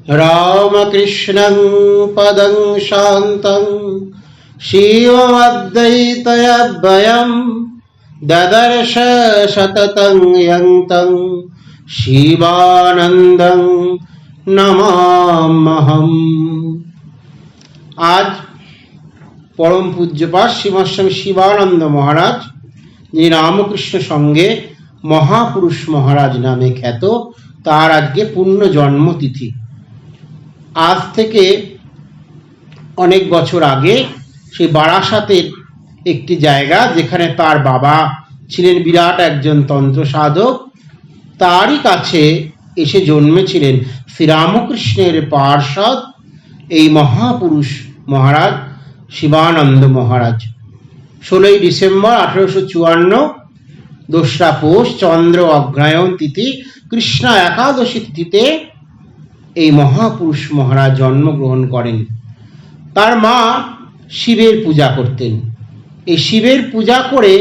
রামকৃষ্ণং পদং শান্তং শিবমদ্বৈতয়দ্বয়ং দদর্শ সততং যন্ত্রং শিবানন্দং নমাম্যহম। আজ পরম পূজ্যপাদ শ্রীমৎস্বামী শিবানন্দ মহারাজ, যিনি রামকৃষ্ণ সঙ্গে মহাপুরুষ মহারাজ নামে খ্যাত, তার আজকে পূর্ণ জন্মতিথি। আজ থেকে অনেক বছর আগে সেই বারাসাতের একটি জায়গা, যেখানে তার বাবা ছিলেন বিরাট একজন তন্ত্র সাধক, তারই কাছে এসে জন্মেছিলেন শ্রীরামকৃষ্ণের পার্ষদ এই মহাপুরুষ মহারাজ শিবানন্দ মহারাজ। 16ই ডিসেম্বর 1854, 2রা পৌষ, চন্দ্র অগ্রহায়ণ তিথি, কৃষ্ণ একাদশী তিথিতে এই মহাপুরুষ মহারাজ জন্মগ্রহণ করেন। তার মা শিবের পূজা করতেন। এই শিবের পূজা করে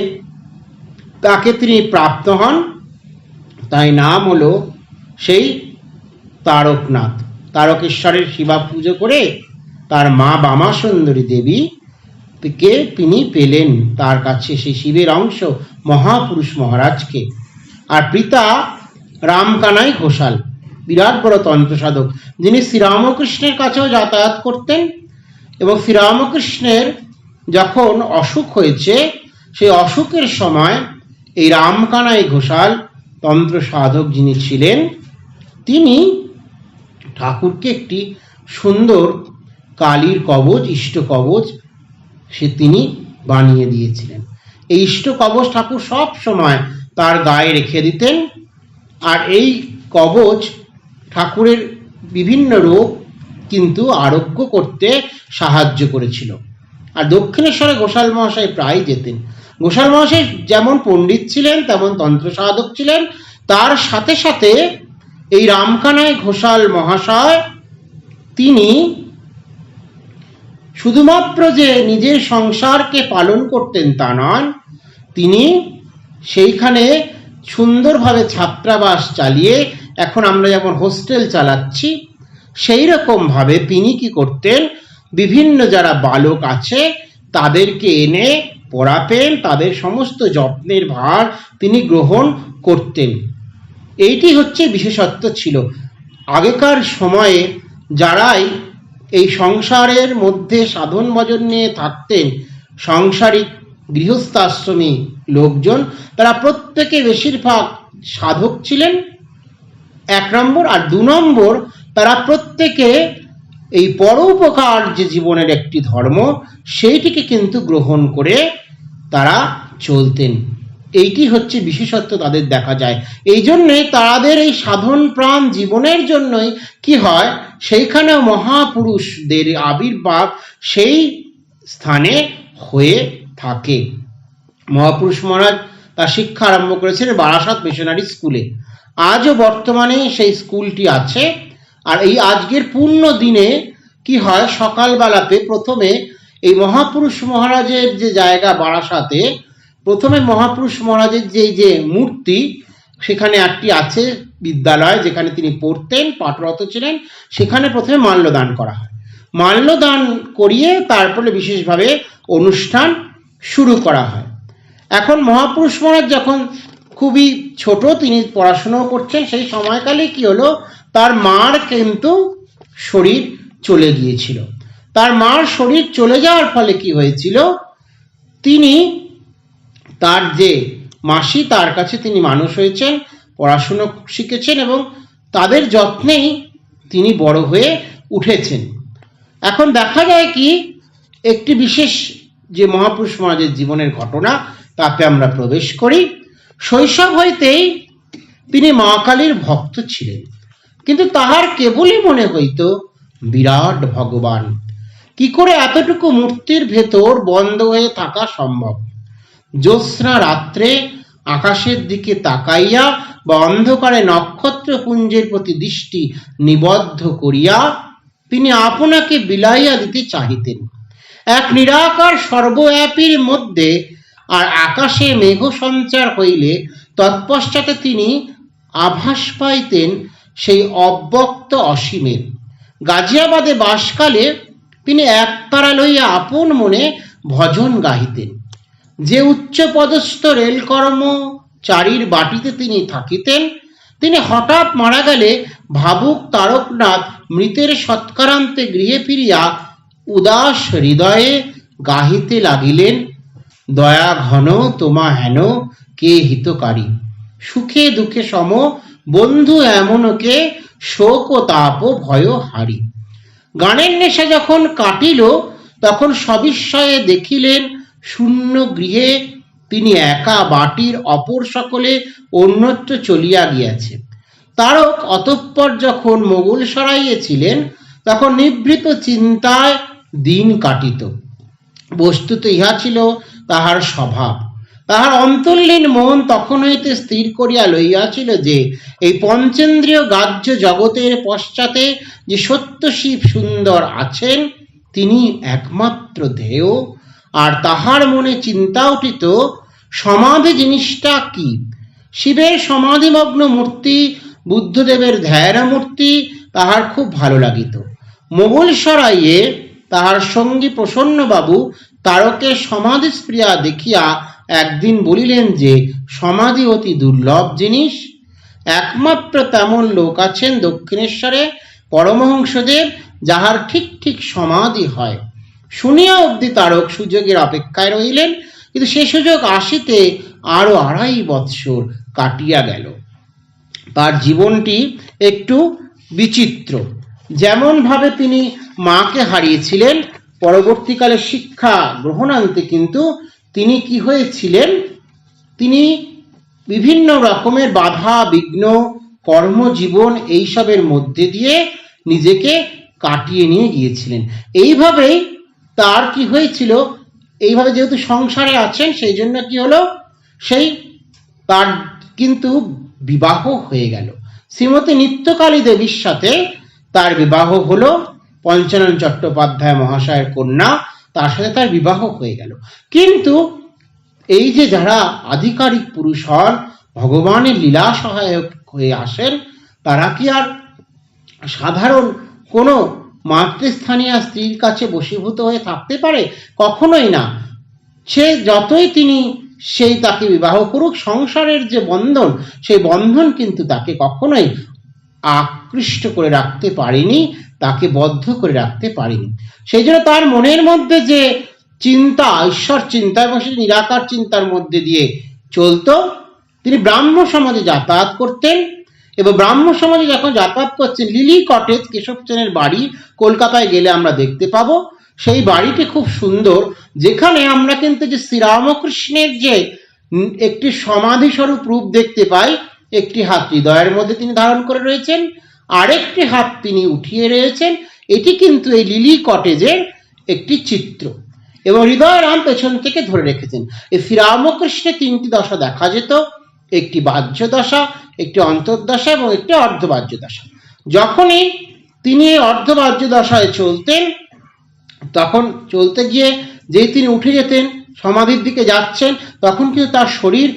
তাকে তিনি প্রাপ্ত হন, তাই নাম হলো সেই তারকনাথ। তারকেশ্বরের শিবা পুজো করে তার মা বামা সুন্দরী দেবী কে তিনি পেলেন তার কাছে, সেই শিবের অংশ মহাপুরুষ মহারাজকে। আর পিতা রামকানাই ঘোষাল, বিরাট বড় তন্ত্র সাধক, যিনি শ্রীরামকৃষ্ণের কাছেও যাতায়াত করতেন। এবং শ্রীরামকৃষ্ণের যখন অসুখ হয়েছে, সেই অসুখের সময় এই রামকানাই ঘোষাল তন্ত্র সাধক যিনি ছিলেন, তিনি ঠাকুরকে একটি সুন্দর কালীর কবচ, ইষ্ট কবচ সে তিনি বানিয়ে দিয়েছিলেন। এই ইষ্ট কবচ ঠাকুর সব সময় তার গায়ে রেখে দিতেন। আর এই কবচ ঠাকুরের বিভিন্ন রোগ কিন্তু আরোগ্য করতে সাহায্য করেছিল। আর দক্ষিণেশ্বরে ঘোষাল মহাশয় প্রায় যেতেন। ঘোষাল মহাশয় যেমন পণ্ডিত ছিলেন, তেমন তন্ত্র সাধক ছিলেন। তার সাথে সাথে এই রামকানাই ঘোষাল মহাশয় তিনি শুধুমাত্র যে নিজের সংসারকে পালন করতেন তা নয়, তিনি সেইখানে সুন্দরভাবে ছাত্রাবাস চালিয়ে, এখন আমরা যেমন হোস্টেল চালাচ্ছি, সেই রকম ভাবে তিনি কি করতেন, বিভিন্ন যারা বালক আছে তাদেরকে এনে পড়াতেন, তাদের সমস্ত যত্নের ভার তিনি গ্রহণ করতেন। এইটি হচ্ছে বিশেষত্ব ছিল। আগেকার সময়ে যারাই এই সংসারের মধ্যে সাধন ভজন নিয়ে থাকতেন, সাংসারিক গৃহস্থাশ্রমী লোকজন, তারা প্রত্যেকে বেশিরভাগ সাধক ছিলেন, 1 নম্বর। আর 2 নম্বর, তারা প্রত্যেকে এই পরোপকার যে জীবনের একটি ধর্ম, সেইটিকে কিন্তু গ্রহণ করে তারা চলতেন। এইটি হচ্ছে বিশেষত্ব তাদের দেখা যায়। এই জন্যই তাদের এই সাধন প্রাণ জীবনের জন্যই কি হয়, সেইখানেও মহাপুরুষদের আবির্ভাব সেই স্থানে হয়ে থাকে। মহাপুরুষ মহারাজ তার শিক্ষা আরম্ভ করেছিলেন বারাসাত মিশনারি স্কুলে। আজও বর্তমানে সেই স্কুলটি আছে। আর এই আজকের পূর্ণ দিনে কি হয়, সকালবেলাতে প্রথমে এই মহাপুরুষ মহারাজের যে জায়গা বারাসাতে, প্রথমে মহাপুরুষ মহারাজের যে মূর্তি, সেখানে একটি আছে বিদ্যালয় যেখানে তিনি পড়তেন, পাঠরত ছিলেন, সেখানে প্রথমে মাল্যদান করা হয়। মাল্যদান করিয়ে তারপরে বিশেষভাবে অনুষ্ঠান শুরু করা হয়। এখন মহাপুরুষ মহারাজ যখন খুবই ছোট, তিনি পড়াশুনো করছেন, সেই সময়কালে কি হলো, তার মার কিন্তু শরীর চলে গিয়েছিল। তার মার শরীর চলে যাওয়ার ফলে কি হয়েছিল, তিনি তার যে মাসি, তার কাছে তিনি মানুষ হয়েছেন, পড়াশুনো শিখেছেন এবং তাদের যত্নেই তিনি বড় হয়ে উঠেছেন। এখন দেখা যায় কি, একটি বিশেষ যে মহাপুরুষ মহারাজের জীবনের ঘটনা, তাতে আমরা প্রবেশ করি। শৈশব হইতেই তিনি মা কালীর ভক্ত ছিলেন, কিন্তু তাহার কেবলই মনে হইত বিরাট ভগবান। কি করে এতটুকু মূর্তির ভেতর বন্ধ হয়ে থাকা সম্ভব? জ্যোৎস্না রাত্রে আকাশের দিকে তাকাইয়া বা অন্ধকারে নক্ষত্রপুঞ্জের প্রতি দৃষ্টি নিবদ্ধ করিয়া তিনি আপনাকে বিলাইয়া দিতে চাহিতেন। এক নিরাকার সর্বব্যাপীর মধ্যে আর আকাশে মেঘ সঞ্চার হইলে তৎপশ্চাতে তিনি আভাস পাইতেন সেই অব্যক্ত অসীমের। গাজিয়াবাদে বাসকালে তিনি একতারা লইয়া আপন মনে ভজন গাহিতেন। যে উচ্চ পদস্থ রেল কর্মচারীর বাটিতে তিনি থাকিতেন, তিনি হঠাৎ মারা গেলে ভাবুক তারকনাথ মৃতের সৎকারান্তে গৃহে ফিরিয়া উদাস হৃদয়ে গাহিতে লাগিলেন, দয়া ঘন তোমা হেন কে হিতকারী, সুখে দুঃখে সম বন্ধু এমনকে শোক ও তাপ ভয় হারি। গানের নেশা যখন কাটিল তখন সবিস্ময়ে দেখিলেন শূন্য গৃহে তিনি একা, বাটির অপর সকলে অন্যত্র চলিয়া গিয়াছে। তারক অতঃপর যখন মোগলসরাইয়ে ছিলেন তখন নিভৃত চিন্তায় দিন কাটিত। বস্তুত ইহা ছিল তাহার স্বভাব। তাহার অন্তর্লীন মন তখন হইতে স্থির করিয়া লইয়াছিল যে এই পঞ্চেন্দ্রিয় গ্রাহ্য জগতের পশ্চাতে যে সত্য শিব সুন্দর আছেন তিনি একমাত্র ধ্যেয়। আর তাহার মনে চিন্তা উঠিত সমাধি জিনিসটা কি। শিবের সমাধিমগ্ন মূর্তি, বুদ্ধদেবের ধ্যান মূর্তি তাহার খুব ভালো লাগিত। মোগলসরাইয়ে তাহার সঙ্গী প্রসন্নবাবু তারকের সমাধিস্প্রিয়া দেখিয়া একদিন বলিলেন যে সমাধি অতি দুর্লভ জিনিস, একমাত্র তেমন লোক আছেন দক্ষিণেশ্বরে পরমহংসদেব, যাহার ঠিক ঠিক সমাধি হয়। শুনিয়া অবধি তারক সুযোগের অপেক্ষায় রহিলেন, কিন্তু সে সুযোগ আসিতে আরো 2.5 বৎসর কাটিয়া গেল। তার জীবনটি একটু বিচিত্র। যেমন ভাবে তিনি মাকে হারিয়েছিলেন, পরবর্তীকালে শিক্ষা গ্রহণান্তে কিন্তু তিনি কি হয়েছিলেন, তিনি বিভিন্ন রকমের বাধা বিঘ্ন কর্মজীবন এইসবের মধ্যে দিয়ে নিজেকে কাটিয়ে নিয়ে গিয়েছিলেন। এইভাবেই তার কি হয়েছিল, এইভাবে যেহেতু সংসারে আছেন সেই জন্য কি হলো, সেই তার কিন্তু বিবাহ হয়ে গেল। শ্রীমতী নিত্যকালী দেবীর সাথে তার বিবাহ হলো, পঞ্চানন চট্টোপাধ্যায় মহাশয়ের কন্যা, তার সাথে তার বিবাহ হয়ে গেল। কিন্তু এই যে যারা আধিকারিক পুরুষ হন, ভগবানের লীলা সহায়ক হয়ে আসেন, তারা কি আর সাধারণ কোনো মাতৃস্থানীয় স্ত্রীর কাছে বশীভূত হয়ে থাকতে পারে? কখনোই না। সে যতই তিনি সেই তাকে বিবাহ করুক, সংসারের যে বন্ধন, সেই বন্ধন কিন্তু তাকে কখনোই আকৃষ্ট করে রাখতে পারেনি, তাকে বদ্ধ করে রাখতে পারেনি। সেই জন্য তার মনের মধ্যে যে চিন্তা, ঈশ্বর চিন্তা এবং সেই নিরাকার চিন্তার মধ্যে দিয়ে চলতো। তিনি ব্রাহ্ম সমাজে যাতায়াত করতেন এবং ব্রাহ্ম সমাজে যখন যাতায়াত করছেন, লিলি কটেজ কেশব সেনের বাড়ি কলকাতায় গেলে আমরা দেখতে পাবো। সেই বাড়িটি খুব সুন্দর, যেখানে আমরা কিন্তু যে শ্রীরামকৃষ্ণের যে একটি সমাধি স্বরূপ রূপ দেখতে পাই, একটি হাত হৃদয়ের মধ্যে তিনি ধারণ করে রয়েছেন, আরেকটি হাত তিনি উঠিয়ে রয়েছেন। এটি কিন্তু এই লিলি কটেজের একটি চিত্র এবং হৃদয়রাম পেছন থেকে ধরে রেখেছেন। এই শ্রীরামকৃষ্ণের 3টি দশা দেখা যেত, একটি বাহ্য দশা, একটি অন্তর্দশা এবং একটি অর্ধবাহ্য দশা। যখনই তিনি অর্ধবাহ্য দশায় চলতেন, তখন চলতে গিয়ে যেই তিনি উঠে যেতেন, সমাধির দিকে যাচ্ছেন, তখন কিন্তু তার শরীর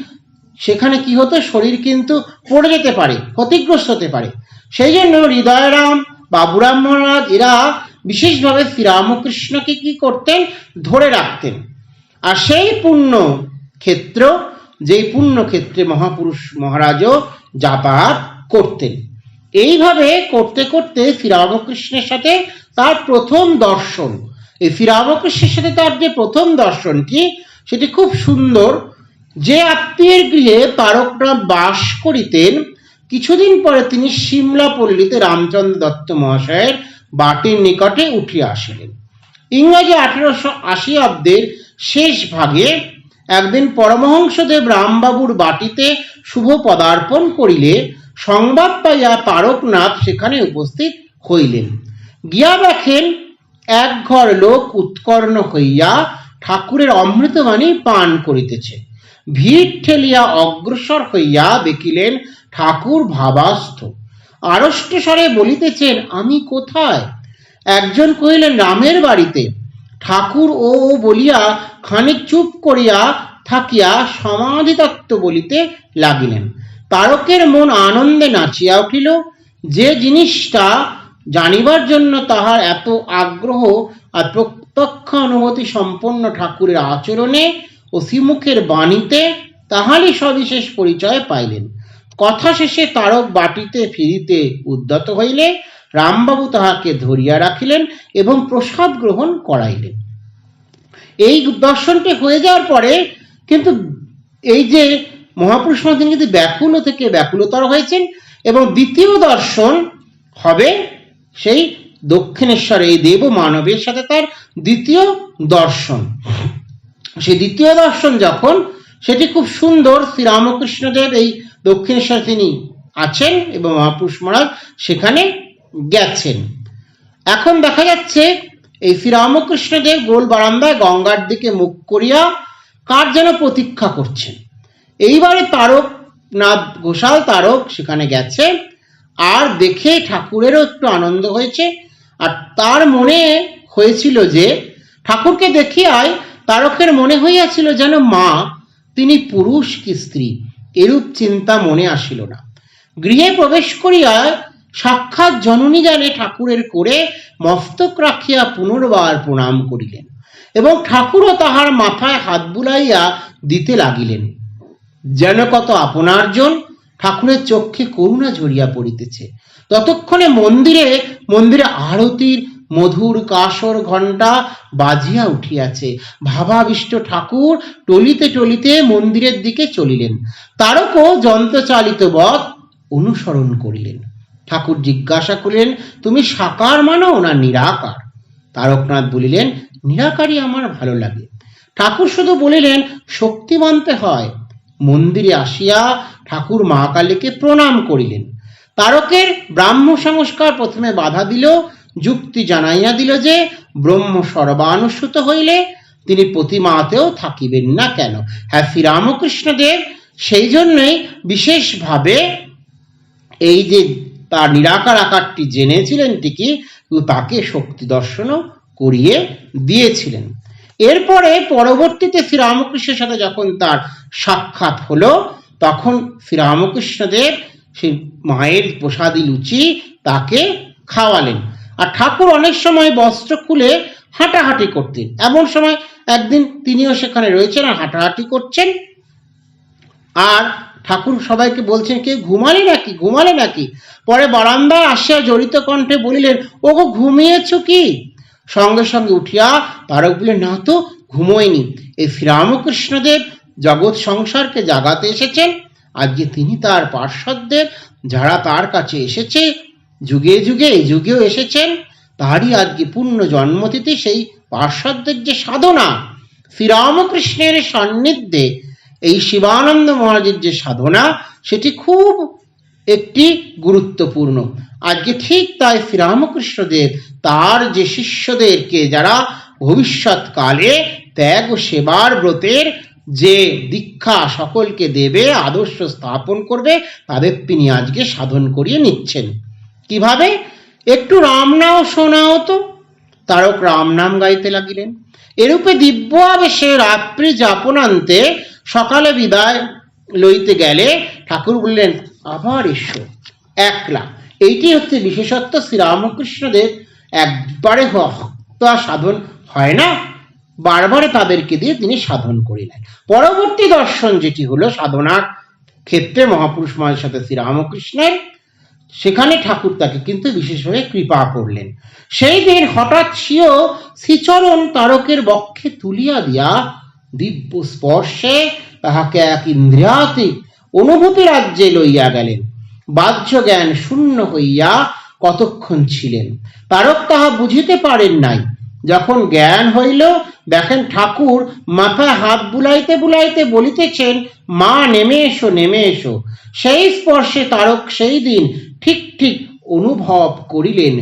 সেখানে কি হতো, শরীর কিন্তু পড়ে যেতে পারে, ক্ষতিগ্রস্ত হতে পারে। সেই জন্য হৃদয়রাম, বাবুরাম মহারাজ এরা বিশেষভাবে শ্রীরামকৃষ্ণকে কি করতেন, ধরে রাখতেন। আর সেই পুণ্য ক্ষেত্র, যেই পুণ্য ক্ষেত্রে মহাপুরুষ মহারাজও যাতায়াত করতেন। এইভাবে করতে করতে শ্রীরামকৃষ্ণের সাথে তার প্রথম দর্শন, এই শ্রীরামকৃষ্ণের সাথে তার যে প্রথম দর্শনটি, সেটি খুব সুন্দর। যে আত্মীয়ের গৃহে তারকনাথ বাস করিতেন, কিছুদিন পরে তিনি সিমলা পল্লীতে রামচন্দ্র দত্ত মহাশয়ের বাটির নিকটে উঠিয়া আসিলেন। ইংরাজি 1880 অব্দের শেষ ভাগে একদিন পরমহংসদেব রামবাবুর বাটিতে শুভ পদার্পণ করিলে সংবাদ পাইয়া তারকনাথ সেখানে উপস্থিত হইলেন। গিয়া দেখেন এক ঘর লোক উৎকর্ণ হইয়া ঠাকুরের অমৃতবাণী পান করিতেছে। ভিড় ঠেলিয়া অগ্রসর হইয়া দেখিলেন ঠাকুর ভাবাস্থ, আড়ষ্ট স্বরে বলিতেছেন, আমি কোথায়? একজন কহিলেন, রামের বাড়িতে। ঠাকুর ও বলিয়া খানিক চুপ করিয়া থাকিয়া সমাধি তত্ত্ব বলিতে লাগিলেন। তারকের মন আনন্দে নাচিয়া উঠিল। যে জিনিসটা জানিবার জন্য তাহার এত আগ্রহ আর প্রত্যক্ষ অনুভূতি সম্পন্ন ঠাকুরের আচরণে ও শ্রীমুখের বাণীতে তাহারই সবিশেষ পরিচয় পাইলেন। কথা শেষে তারক বাটিতে ফিরিতে উদ্যত হইলে রামবাবু তাহাকে ধরিয়া রাখিলেন এবং প্রসাদ গ্রহণ করাইলেন। এই দর্শনটি হয়ে যাওয়ার পরে কিন্তু এই যে মহাপুরুষ মহাজন কিন্তু ব্যাকুল থেকে ব্যাকুলতর হয়েছেন এবং দ্বিতীয় দর্শন হবে সেই দক্ষিণেশ্বর এই দেব মানবের সাথে তার দ্বিতীয় দর্শন। সেই দ্বিতীয় দর্শন যখন, সেটি খুব সুন্দর। শ্রীরামকৃষ্ণদেব এই দক্ষিণেশ্বর তিনি আছেন এবং মহাপুরুষ মহারাজ সেখানে গেছেন। এখন দেখা যাচ্ছে এই শ্রীরামকৃষ্ণদেব গোল বারান্দায় গঙ্গার দিকে মুখ করিয়া কার যেন প্রতীক্ষা করছেন। এইবারে তারকনাথ ঘোষাল তারক সেখানে গেছে আর দেখে ঠাকুরেরও একটু আনন্দ হয়েছে। আর তার মনে হয়েছিল যে ঠাকুরকে দেখিয়াই তারকের মনে হইয়াছিল যেন মা তিনি পুরুষ কি স্ত্রী, এরূপ চিন্তা মনে আসিল না। গৃহে প্রবেশ করিয়া সাক্ষাৎ জননী জানে ঠাকুরের করে মস্তক রাখিয়া পুনর্বার প্রণাম করিলেন এবং ঠাকুরও তাহার মাথায় হাত বুলাইয়া দিতে লাগিলেন। যেন কত আপনারজন, ঠাকুরের চক্ষে করুণা ঝরিয়া পড়িতেছে। ততক্ষণে মন্দিরে আরতির মধুর কাসর ঘণ্টা বাজিয়া উঠিয়াছে। ভাবাবিষ্ট ঠাকুর টলিতে টলিতে মন্দিরের দিকে চলিলেন। তারকও যন্ত্রচালিত বৎ অনুসরণ করিলেন। ঠাকুর জিজ্ঞাসা করিলেন, তুমি সাকার মানো না নিরাকার? তারকনাথ বলিলেন, নিরাকারই আমার ভালো লাগে। ঠাকুর শুধু বলিলেন, শক্তি মানতে হয়। মন্দিরে আসিয়া ঠাকুর মা কালীকে প্রণাম করিলেন। তারকের ব্রাহ্ম সংস্কার প্রথমে বাধা দিল, যুক্তি জানাইয়া দিল যে ব্রহ্ম সর্বানুসূত হইলে তিনি প্রতিমাতেও থাকিবেন না কেন। হ্যাঁ, শ্রীরামকৃষ্ণদেব সেই জন্যই বিশেষভাবে এই যে তার নিরাকার আকারটি জেনেছিলেন ঠিকই, তাকে শক্তি দর্শনও করিয়ে দিয়েছিলেন। এরপরে পরবর্তীতে শ্রীরামকৃষ্ণের সাথে যখন তার সাক্ষাৎ হলো, তখন শ্রীরামকৃষ্ণদেব সেই মায়ের প্রসাদী লুচি তাকে খাওয়ালেন। আর ঠাকুর অনেক সময় বস্ত্র খুলে হাঁটাহাঁটি করতেন। এমন সময় একদিন তিনিও সেখানে রয়েছেন আর হাঁটাহাঁটি করছেন। আর ঠাকুর সবাইকে বলছেন, কে ঘুমালে নাকি? পরে বারান্দায় আসিয়া জড়িত কণ্ঠে বলিলেন, ওগো ঘুমিয়েছ কি? সঙ্গে সঙ্গে উঠিয়া তারক বললেন, না তো, ঘুমোয়নি। এই শ্রীরামকৃষ্ণদেব জগৎ সংসারকে জাগাতে এসেছেন। আজকে তিনি তার পার্শ্বদের যারা তার কাছে এসেছে যুগে যুগে, এই যুগেও এসেছেন, তারই আজকে পূর্ণ জন্মতিথি। সেই পার্শ্বদের যে সাধনা, শ্রীরামকৃষ্ণের সান্নিধ্যে এই শিবানন্দ মহারাজের যে সাধনা, সেটি খুব একটি গুরুত্বপূর্ণ। আজকে ঠিক তাই শ্রীরামকৃষ্ণদেব তার যে শিষ্যদেরকে যারা ভবিষ্যৎকালে ত্যাগ ও সেবার ব্রতের যে দীক্ষা সকলকে দেবে, আদর্শ স্থাপন করবে, তাদের তিনি আজকে সাধন করিয়ে নিচ্ছেন। কিভাবে? একটু রাম নাও শোনাও তো। তারক রাম নাম গাইতে লাগিলেন। এরূপে দিব্য আবেশে রাত্রি যাপনান্তে সকালে বিদায় লইতে গেলে ঠাকুর বললেন, আবার এসো একলা। এইটি হচ্ছে বিশেষত্ব। শ্রীরামকৃষ্ণদেব একবারে সাধন হয় না, বারবারে তাদেরকে দিয়ে তিনি সাধন করিলেন। পরবর্তী দর্শন যেটি হলো সাধনার ক্ষেত্রে মহাপুরুষ মহারাজের সাথে শ্রীরামকৃষ্ণের, সেখানে ঠাকুর তাকে কিন্তু বিশেষভাবে কৃপা করলেন। সেই দিন হঠাৎ স্বীয় শ্রীচরণ তারকের বক্ষে তুলিয়া দিয়া দিব্য স্পর্শে তাহাকে এক ইন্দ্রিয়াতীত অনুভূতি রাজ্যে লইয়া গেলেন। বাহ্য জ্ঞান শূন্য হইয়া কতক্ষণ ছিলেন, তারক তাহা বুঝিতে পারেন নাই। যখন জ্ঞান হইল, দেখেন ঠাকুর মাথায় হাত বুলাইতে বুলাইতে বলিতেছেন, মা নেমে এসো, নেমে এসো। সেই স্পর্শে তারক সেই দিন ঠিক ঠিক অনুভব করিলেন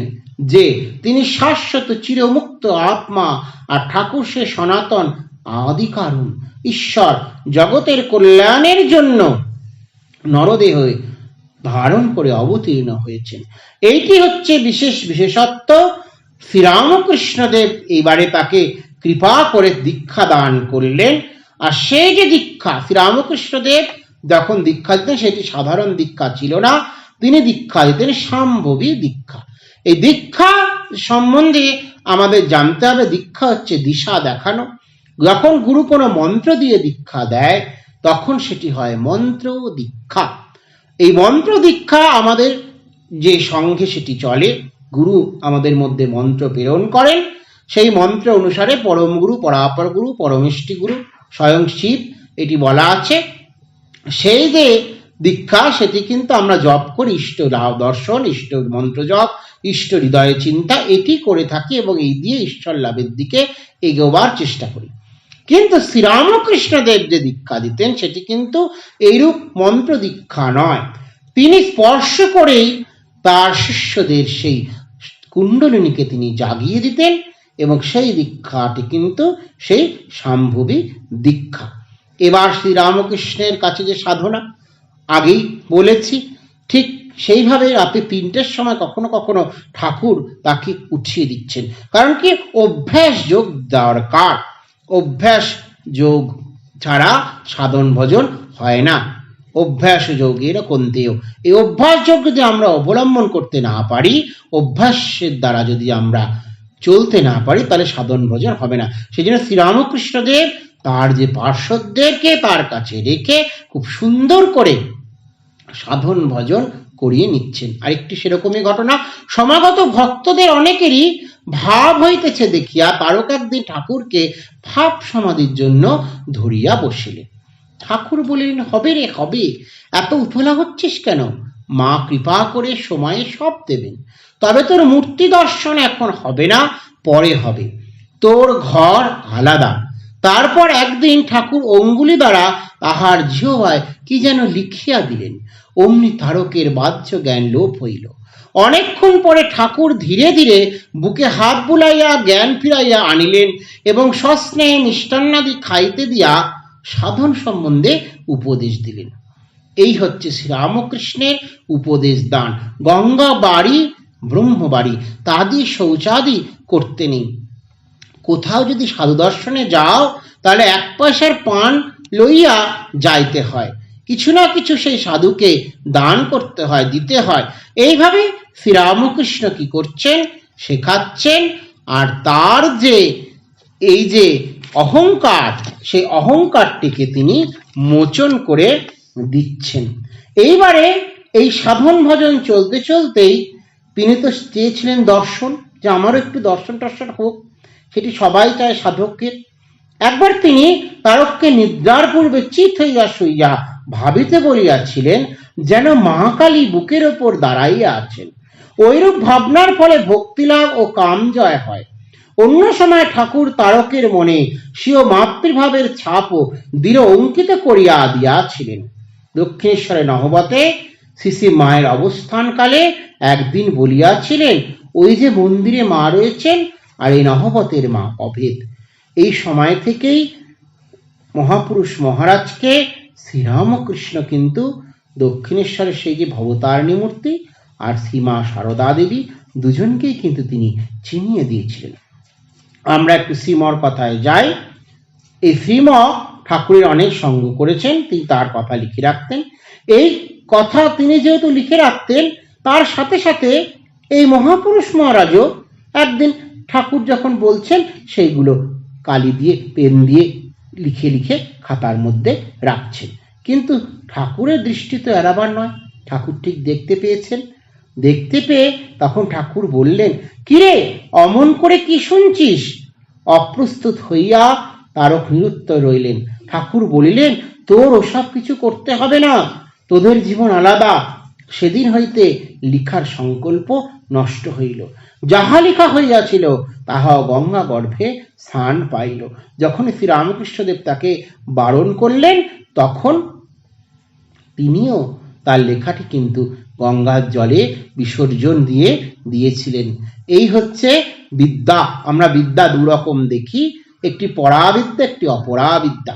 যে তিনি শাশ্বত চিরমুক্ত আত্মা, আর ঠাকুর সে সনাতন আদি কারণ ঈশ্বর, জগতের কল্যাণের জন্য নরদেহ ধারণ করে অবতীর্ণ হয়েছেন। এইটি হচ্ছে বিশেষত্ব। শ্রীরামকৃষ্ণদেব এইবারে তাকে কৃপা করে দীক্ষা দান করলেন। আর সেই যে দীক্ষা শ্রীরামকৃষ্ণদেব যখন দীক্ষা দিতেন, সেটি সাধারণ দীক্ষা ছিল না, তিনি দীক্ষা দিতেন শাম্ভবী দীক্ষা। এই দীক্ষা সম্বন্ধে আমাদের জানতে হবে, দীক্ষা হচ্ছে দিশা দেখানো। যখন গুরু কোনো মন্ত্র দিয়ে দীক্ষা দেয় তখন সেটি হয় মন্ত্র দীক্ষা। এই মন্ত্র দীক্ষা আমাদের যে সঙ্ঘে সেটি চলে, গুরু আমাদের মধ্যে মন্ত্র প্রেরণ করেন, সেই মন্ত্র অনুসারে পরম গুরু, পরাপর গুরু, পরমেষ্টি গুরু, স্বয়ং শিব এটি বলা আছে। সেই যে দীক্ষা সেটি কিন্তু আমরা জপ করি, ইষ্ট দর্শন, ইষ্ট মন্ত্র জপ, ইষ্ট হৃদয়ে চিন্তা এটি করে থাকি এবং এই দিয়ে ঈশ্বর লাভের দিকে এগোবার চেষ্টা করি। কিন্তু শ্রীরামকৃষ্ণদেব যে দীক্ষা দিতেন সেটি কিন্তু এইরূপ মন্ত্র দীক্ষা নয়। তিনি স্পর্শ করেই তার শিষ্যদের সেই কুণ্ডলিনীকে তিনি জাগিয়ে দিতেন এবং সেই দীক্ষাটি কিন্তু সেই শাম্ভবী দীক্ষা। এবার শ্রীরামকৃষ্ণের কাছে যে সাধনা আগেই বলেছি, ঠিক সেইভাবে রাতে 3টের সময় কখনো কখনো ঠাকুর তাকে উঠিয়ে দিচ্ছেন। কারণ কি, অভ্যাস যোগ দরকার। অভ্যাস যোগ ছাড়া সাধন ভজন হয় না। অভ্যাস যোগের কন্তেও, এই অভ্যাস যোগ যদি আমরা অবলম্বন করতে না পারি, অভ্যাসের দ্বারা যদি আমরা চলতে না পারি, তাহলে সাধন ভজন হবে না। সেই জন্য শ্রীরামকৃষ্ণদেব তার যে পার্শ্বদেরকে তার কাছে রেখে খুব সুন্দর করে সাধন ভজন করিয়ে নিচ্ছেন। আরেকটি সেরকমই ঘটনা, সমাগত ভক্তদের অনেকেরই ভাব হইতেছে দেখিয়া তারক একদিন ঠাকুরকে ভাব সমাধির জন্য ধরিয়া বসিলেন। ঠাকুর বলিলেন, হবে রে হবে, এত উতলা হচ্ছিস কেন? মা কৃপা করে সময়ে সব দেবেন, তবে তোর মূর্তি দর্শন এখন হবে না, পরে হবে, তোর ঘর আলাদা। তারপর একদিন ঠাকুর অঙ্গুলি দ্বারা তাহার জিহ্বায় কি যেন লিখিয়া দিলেন, অমনি তারকের বাহ্য জ্ঞান লোপ হইল। অনেকক্ষণ পরে ঠাকুর ধীরে ধীরে বুকে হাত বুলাইয়া জ্ঞান ফিরাইয়া আনিলেন এবং সস্নেহে মিষ্টান্নাদি খাইতে দিয়া সাধন সম্বন্ধে উপদেশ দিলেন। এই হচ্ছে শ্রীরামকৃষ্ণের উপদেশ দান। গঙ্গা বাড়ি, ব্রহ্মবাড়ি, তাদি শৌচাদি করতে নেই। কোথাও যদি সাধু দর্শনে যাও তাহলে 1 পয়সার পান লইয়া যাইতে হয়, কিছু না কিছু সেই সাধুকে দান করতে হয়, দিতে হয়। এইভাবে শ্রীরামকৃষ্ণ কি করছেন, শেখাচ্ছেন। আর তার যে এই যে অহংকার, সেই অহংকারটিকে তিনি মোচন করে দিচ্ছেন। এইবারে এই সাধন ভজন চলতে চলতেই তিনি তো চেয়েছিলেন দর্শন, যে আমারও একটু দর্শন টর্শন হোক, সেটি সবাই চায় সাধকের। একবার তিনি তারককে নিদ্রার পূর্বে চিত হইয়া শুইয়া ভাবিতে বলিয়াছিলেন, যেন মা কালী বুকের ওপর দাঁড়াইয়া আছেন। ওইরূপ ভাবনার ফলে ভক্তিলাভ ও কাম জয় হয়। অন্য সময় ঠাকুর তারকের মনে স্বীয় মাতৃভাবের ছাপও দৃঢ় অঙ্কিত করিয়া দিয়াছিলেন। দক্ষিণেশ্বরে নহবতে শ্রী মায়ের অবস্থানকালে একদিন বলিয়াছিলেন, ওই যে মন্দিরে মা রয়েছেন আর এই নহবতের মা অভেদ। এই সময় থেকেই মহাপুরুষ মহারাজকে শ্রীরামকৃষ্ণ কিন্তু দক্ষিণেশ্বরের সেই যে ভবতারিণী মূর্তি আর শ্রীমা সারদা দেবী দুজনকেই কিন্তু তিনি চিনিয়ে দিয়েছিলেন। আমরা একটু শ্রীমর কথায় যাই। এই শ্রীম ঠাকুরের অনেক সঙ্গ করেছেন, তিনি তার কথা লিখে রাখতেন। এই কথা তিনি যেহেতু লিখে রাখতেন, তার সাথে সাথে এই মহাপুরুষ মহারাজও একদিন ঠাকুর যখন বলছেন সেইগুলো কালি দিয়ে পেন দিয়ে লিখে লিখে খাতার মধ্যে রাখছেন। কিন্তু ঠাকুরের দৃষ্টি তো এড়াবার নয়, ঠাকুর ঠিক দেখতে পেয়েছেন। দেখতে পেয়ে তখন ঠাকুর বললেন, কিরে অমন করে কি শুনছিস? অপ্রস্তুত হইয়া তারক নিরুত্তর রইলেন। ঠাকুর বলিলেন, তোর ওসব কিছু করতে হবে না, তোদের জীবন আলাদা। সেদিন হইতে লিখার সংকল্প নষ্ট হইল, যাহা লেখা হইয়াছিল তাহা গঙ্গা গর্ভে স্থান পাইল। যখন শ্রী রামকৃষ্ণদেব তাকে বারণ করলেন, তখন তিনিও তার লেখাটি কিন্তু গঙ্গার জলে বিসর্জন দিয়েছিলেন। এই হচ্ছে বিদ্যা। আমরা বিদ্যা দুরকম দেখি, একটি পরাবিদ্যা, একটি অপরাবিদ্যা।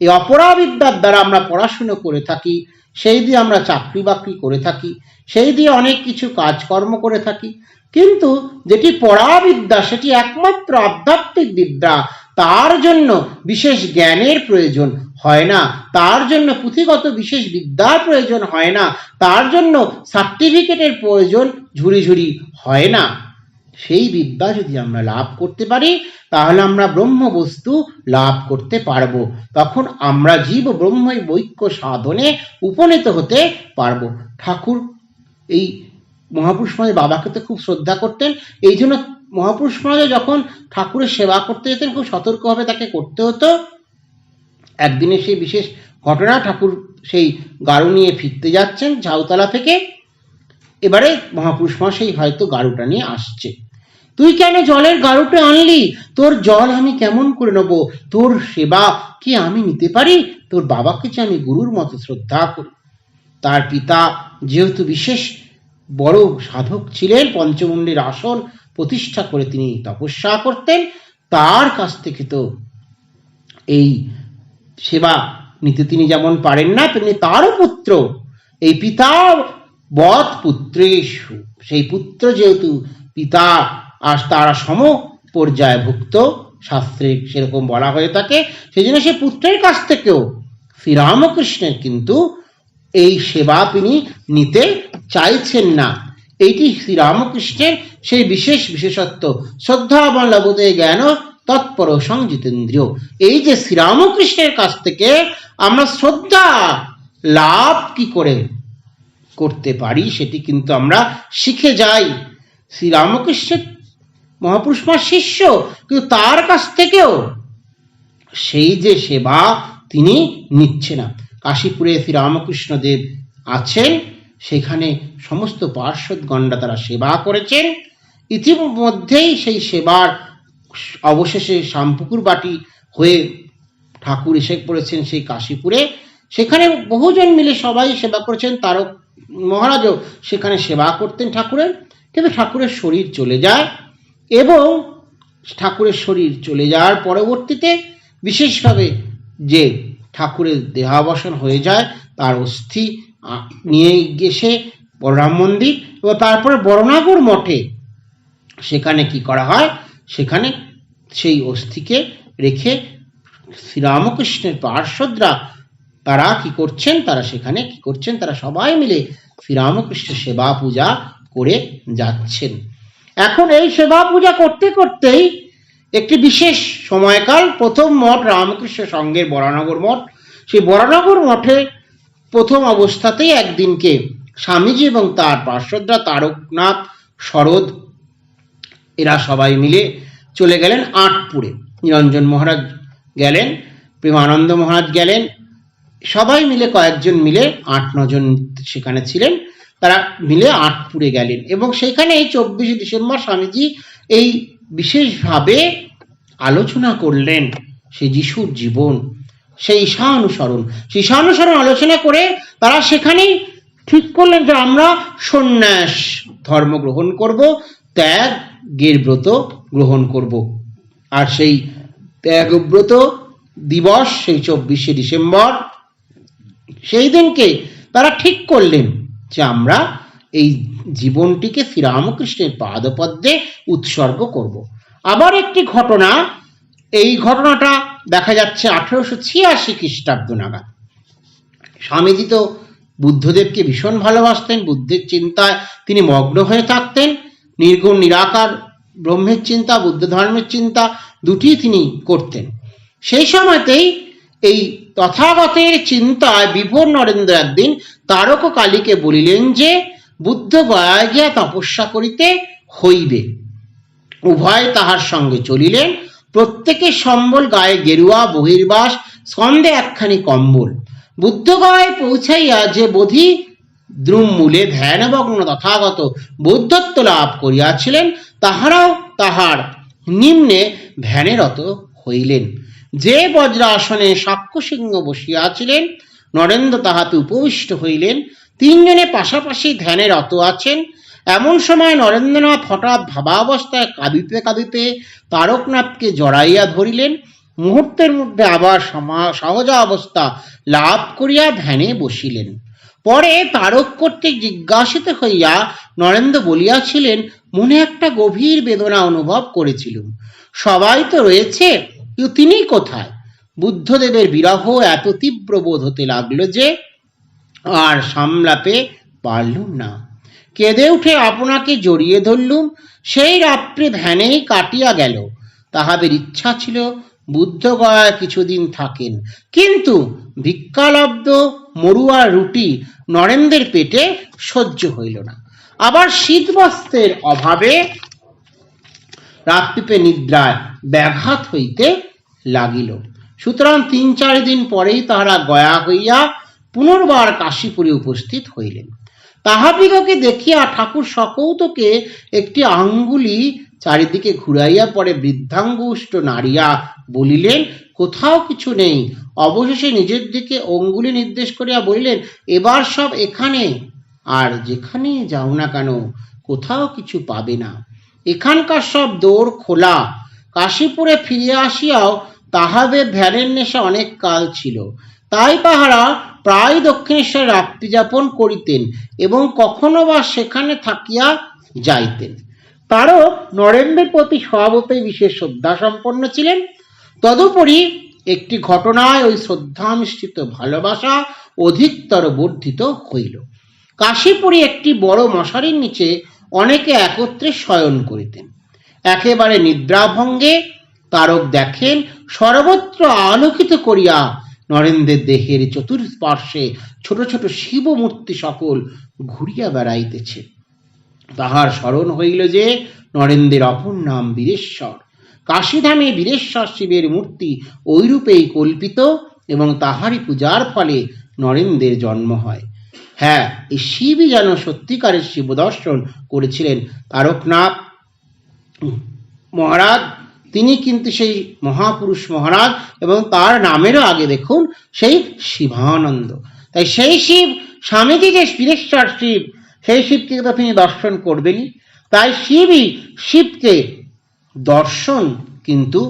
এই অপরাবিদ্যার দ্বারা আমরা পড়াশুনো করে থাকি, সেই দিয়ে আমরা চাকরি বাকরি করে থাকি, সেই দিয়ে অনেক কিছু কাজকর্ম করে থাকি। কিন্তু যেটি পরাবিদ্যা সেটি একমাত্র আধ্যাত্মিক বিদ্যা, তার জন্য বিশেষ জ্ঞানের প্রয়োজন হয় না, তার জন্য পুঁথিগত বিশেষ বিদ্যার প্রয়োজন হয় না, তার জন্য সার্টিফিকেটের প্রয়োজন ঝুড়ি ঝুড়ি হয় না। সেই বিদ্যা যদি আমরা লাভ করতে পারি তাহলে আমরা ব্রহ্ম বস্তু লাভ করতে পারবো, তখন আমরা জীব ব্রহ্মই বৈক্য সাধনে উপনীত হতে পারবো। ঠাকুর এই মহাপুরুষ মহারাজ বাবাকে তো খুব শ্রদ্ধা করতেন, এই জন্য মহাপুরুষ মহারাজ যখন ঠাকুরের সেবা করতে যেতেন খুব সতর্কভাবে তাকে করতে হতো। একদিনে সেই বিশেষ ঘটনা, ঠাকুর সেই গাড়ু নিয়ে ফিরতে যাচ্ছেন ঝাউতলা থেকে, এবারে মহাপুরুষ মহাশয় হয়তো গাড়ুটা নিয়ে আসছে। তুই কেন জলের গাড়ুটা আনলি? তোর জল আমি কেমন করে নেবো? তোর সেবা কি আমি নিতে পারি? তোর বাবাকে যে আমি গুরুর মতো শ্রদ্ধা করি। তার পিতা যেহেতু বিশেষ বড় সাধক ছিলেন, পঞ্চমুণ্ডের আসন প্রতিষ্ঠা করে তিনি তপস্যা করতেন, তার কাছ থেকে তো এই সেবা নিতে তিনি যেমন পারেন না, তেমনি তারও পুত্র, এই পিতা বৎ পুত্রেষু, সেই পুত্র যেহেতু পিতা আর তারা সম পর্যায়ভুক্ত, শাস্ত্রে সেরকম বলা হয়ে থাকে, সেই জন্য সে পুত্রের কাছ থেকেও শ্রীরামকৃষ্ণের কিন্তু এই সেবা তিনি নিতে চাইছেন না। এইটি শ্রীরামকৃষ্ণের সেই বিশেষ বিশেষত্ব। শ্রদ্ধাবান লভতে জ্ঞান তৎপর সংজিতেন্দ্রিয়। এই যে শ্রীরামকৃষ্ণের কাছ থেকে আমরা শ্রদ্ধা লাভ কি করে করতে পারি সেটি কিন্তু আমরা শিখে যাই। শ্রীরামকৃষ্ণের মহাপুরুষ মহার শিষ্য, কিন্তু তার কাছ থেকেও সেই যে সেবা তিনি নিচ্ছে না। কাশীপুরে শ্রীরামকৃষ্ণ দেব আছেন, সেখানে সমস্ত পার্শ্বদগণরা তারা সেবা করেছেন। ইতিমধ্যেই সেই সেবার অবশেষে শামপুকুর বাটি হয়ে ঠাকুর এসে পড়েছেন সেই কাশীপুরে। সেখানে বহুজন মিলে সবাই সেবা করেছেন, তারক মহারাজও সেখানে সেবা করতেন ঠাকুরের। কিন্তু ঠাকুরের শরীর চলে যায়, এবং ঠাকুরের শরীর চলে যাওয়ার পরবর্তীতে বিশেষভাবে যে ঠাকুরের দেহাবসান হয়ে যায়, তার অস্থি নিয়ে গেছে বলরাম মন্দির, এবং তারপরে বরনাগর মঠে সেখানে কি করা হয়, সেখানে সেই অস্থিকে রেখে শ্রীরামকৃষ্ণের পার্শ্বদরা তারা কি করছেন, তারা সেখানে কি করছেন, তারা সবাই মিলে শ্রীরামকৃষ্ণের সেবা পূজা করে যাচ্ছেন। এখন এই সেবা পূজা করতে করতেই একটি বিশেষ সময়কাল, প্রথম মঠ রামকৃষ্ণ সংঘের বরানগর মঠ, সেই বরানগর মঠে প্রথম অবস্থাতেই একদিনকে স্বামীজি এবং তার পার্শ্বদরা তারকনাথ, শরৎ, এরা সবাই মিলে চলে গেলেন আটপুরে। নিরঞ্জন মহারাজ গেলেন, প্রেমানন্দ মহারাজ গেলেন, সবাই মিলে কয়েকজন মিলে 8-9 জন সেখানে ছিলেন, তারা মিলে আটপুরে গেলেন। এবং সেখানে এই 24 ডিসেম্বর স্বামীজি এই বিশেষভাবে আলোচনা করলেন সেই যিশুর জীবন, সেই ঈশানুসরণ আলোচনা করে তারা সেখানেই ঠিক করলেন যে আমরা সন্ন্যাস ধর্ম গ্রহণ করব, ত্যাগের ব্রত গ্রহণ করব। আর সেই ত্যাগব্রত দিবস সেই 24 ডিসেম্বর, সেই দিনকে তারা ঠিক করলেন যে আমরা এই জীবনটিকে শ্রীরামকৃষ্ণের পাদপদ্মে উৎসর্গ করব। আবার একটি ঘটনা, এই ঘটনাটা দেখা যাচ্ছে 1886 খ্রিস্টাব্দ নাগাদ। স্বামীজি তো বুদ্ধদেবকে ভীষণ ভালোবাসতেন, বুদ্ধের চিন্তায় তিনি মগ্ন হয়ে থাকতেন, নির্গুণ নিরাকার ব্রহ্মের চিন্তা, বুদ্ধ ধর্মের চিন্তা দুটি তিনি করতেন। সেই সময়তেই এই তথাগতের চিন্তায় বিভোর নরেন্দ্র একদিন তারক কালীকে বলিলেন যে বুদ্ধ গয়ায় গিয়া তপস্যা করিতে হইবে। উভয় তাহার সঙ্গে চলিলেন, প্রত্যেকে সম্বল, গায়ে গেরুয়া, বহির্বাস, স্কন্ধে একখানি কম্বল। বুদ্ধ গয়ায় পৌঁছাইয়া যে বোধি দ্রুমমূলে ধ্যানমগ্ন তথাগত বৌদ্ধত্ব লাভ করিয়াছিলেন, তাহারাও তাহার নিম্নে ধ্যানেরত হইলেন। যে বজ্রাসনে সাক্ষ্যসিংহ বসিয়াছিলেন, নরেন্দ্র তাহাতে উপবিষ্ট হইলেন। 3 জনে পাশাপাশি ধ্যানে রত আছেন। এমন সময় নরেন্দ্রনাথ হঠাৎ ভাবাবস্থায় কাঁদিতে কাঁদিতে তারকনাথকে জড়াইয়া ধরিলেন। মুহূর্তের মধ্যে আবার সহজাবস্থা লাভ করিয়া ধ্যানে বসিলেন। পরে তারক কর্তৃক জিজ্ঞাসিত হইয়া নরেন্দ্র বলিয়াছিলেন, মনে একটা গভীর বেদনা অনুভব করেছিলুম। সবাই তো রয়েছে, কিন্তু তিনি কোথায়? বুদ্ধদেবের বিরহ এত তীব্র বোধ হতে লাগলো যে আর সামলাতে পারলুম না। কেঁদে উঠে আপনাকে জড়িয়ে ধরলুম। সেই রাত্রে ধ্যানেই কাটিয়া গেল। তাহাদের ইচ্ছা ছিল বুদ্ধগয়ায় কিছুদিন থাকেন, কিন্তু ভিক্ষালব্ধ মরুয়ার রুটি নরেন্দ্রের পেটে সহ্য হইল না। আবার শীতবস্ত্রের অভাবে রাত্রিতে নিদ্রায় ব্যাঘাত হইতে লাগিল। সুতরাং ৩-৪ দিন পরেই তাহারা গয়া হইয়া পুনর্বার কাশীপুরে উপস্থিত হইলেন। তাহাদিগকে দেখিয়া ঠাকুর সকৌতকে একটি আঙ্গুলি চারিদিকে ঘুরাইয়া পরে বৃদ্ধাঙ্গুষ্ট নাড়িয়া বলিলেন, কোথাও কিছু নেই। অবশেষে নিজের দিকে অঙ্গুলি নির্দেশ করিয়া বলিলেন, এবার সব এখানে, আর যেখানে যাও না কেন কোথাও কিছু পাবে না। এখানকার সব দৌড় খোলা। কাশীপুরে ফিরিয়া আসিয়াও তাহাদের ধ্যানের নেশা অনেক কাল ছিল, তাই তাহারা প্রায় দক্ষিণেশ্বরে রাত্রি যাপন করিতেন এবং কখনো বা সেখানে থাকিয়া যাইতেন। তারক নরেন্দ্রের প্রতি স্বভাবতই বিশেষ শ্রদ্ধা সম্পন্ন ছিলেন। তদুপরি একটি ঘটনায় ওই শ্রদ্ধামিশ্রিত ভালোবাসা অধিকতর বর্ধিত হইল। কাশীপুরে একটি বড় মশারির নিচে অনেকে একত্রে শয়ন করিতেন। একেবারে নিদ্রাভঙ্গে তারক দেখেন সর্বত্র আলোকিত করিয়া নরেন্দ্রের দেহের চতুর্পার্শ্বে ছোট ছোট শিব মূর্তি সকল ঘুরিয়া বেড়াইতেছে। তাহার স্মরণ হইল যে নরেন্দ্রের অপর নাম বীরেশ্বর। কাশীধামে বীরেশ্বর শিবের মূর্তি ওইরূপেই কল্পিত এবং তাহারই পূজার ফলে নরেন্দ্রের জন্ম হয়। হ্যাঁ, এই শিবই যেন সত্যিকারের শিব দর্শন করেছিলেন তারকনাথ মহারাজ। তিনি কিন্তু সেই মহাপুরুষ মহারাজ এবং তার নামেরও আগে দেখুন সেই শিবানন্দ। তাই সেই শিব, স্বামীজি যে বীরেশ্বর শিব, সেই শিবকে তো তিনি দর্শন করবেনই। তাই শিবই শিবকে দর্শন কিন্তু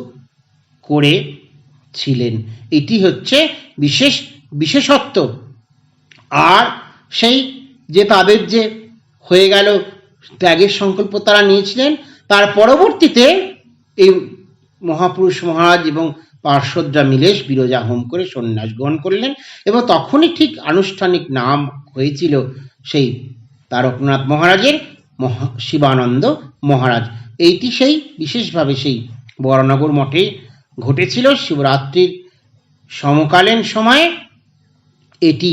করেছিলেন। এটি হচ্ছে বিশেষত্ব। আর সেই যে তাদের যে হয়ে গেল ত্যাগের সংকল্প তারা নিয়েছিলেন, তার পরবর্তীতে এই মহাপুরুষ মহারাজ এবং পার্শ্বদরা মিলে বিরজা হোম করে সন্ন্যাস গ্রহণ করলেন এবং তখনই ঠিক আনুষ্ঠানিক নাম হয়েছিল সেই তারকনাথ মহারাজের শিবানন্দ মহারাজ। এইটি সেই বিশেষভাবে সেই বরানগর মঠে ঘটেছিল শিবরাত্রির সমকালীন সময়ে। এটি